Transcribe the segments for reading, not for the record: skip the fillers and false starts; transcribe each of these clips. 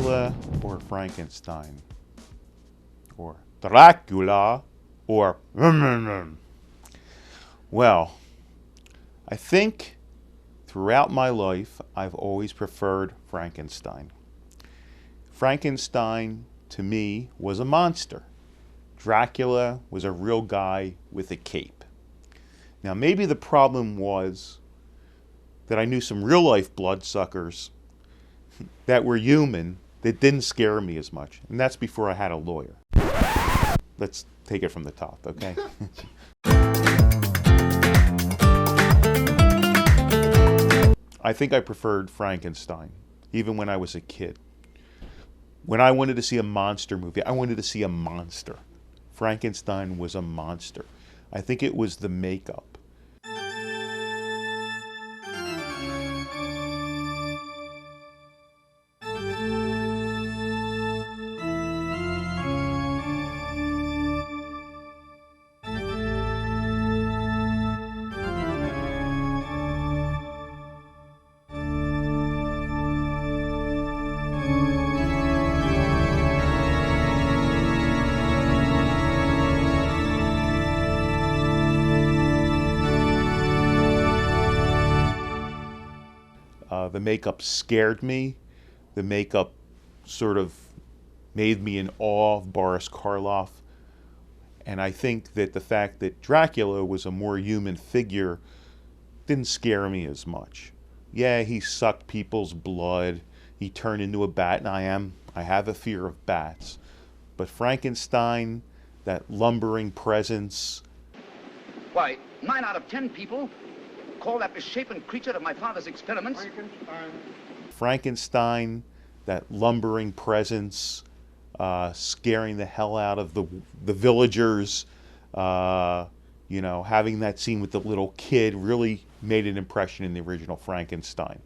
Dracula or Frankenstein? Or Dracula or... Well, I think throughout my life I've always preferred Frankenstein. Frankenstein, to me, was a monster. Dracula was a real guy with a cape. Now, maybe the problem was that I knew some real-life bloodsuckers that were human that didn't scare me as much. And that's before I had a lawyer. Let's take it from the top, okay? I think I preferred Frankenstein, even when I was a kid. When I wanted to see a monster movie, I wanted to see a monster. Frankenstein was a monster. I think it was the makeup. The makeup scared me. The makeup sort of made me in awe of Boris Karloff. And I think that the fact that Dracula was a more human figure didn't scare me as much. Yeah, he sucked people's blood. He turned into a bat, and I have a fear of bats. But Frankenstein, that lumbering presence. Why, 9 out of 10 people call that misshapen creature of my father's experiments. Frankenstein, that lumbering presence, scaring the hell out of the villagers, having that scene with the little kid really made an impression in the original Frankenstein.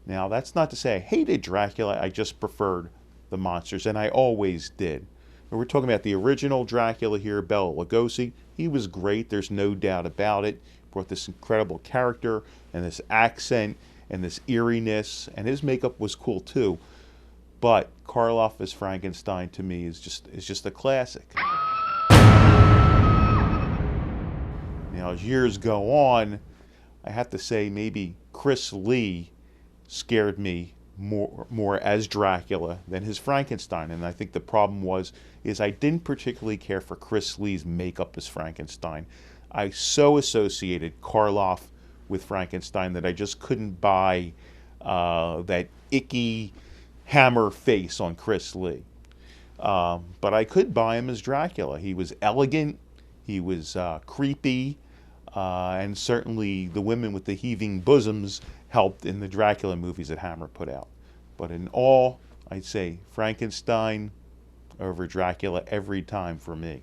Now, that's not to say I hated Dracula, I just preferred the monsters, and I always did. And we're talking about the original Dracula here, Bela Lugosi. He was great, there's no doubt about it. Brought this incredible character and this accent and this eeriness, and his makeup was cool too. But Karloff as Frankenstein to me is just a classic. Now, as years go on, I have to say maybe Chris Lee scared me more as Dracula than his Frankenstein. And I think the problem is I didn't particularly care for Chris Lee's makeup as Frankenstein. I so associated Karloff with Frankenstein that I just couldn't buy that icky hammer face on Chris Lee. But I could buy him as Dracula. He was elegant, he was creepy, and certainly the women with the heaving bosoms helped in the Dracula movies that Hammer put out. But in all, I'd say Frankenstein over Dracula every time for me.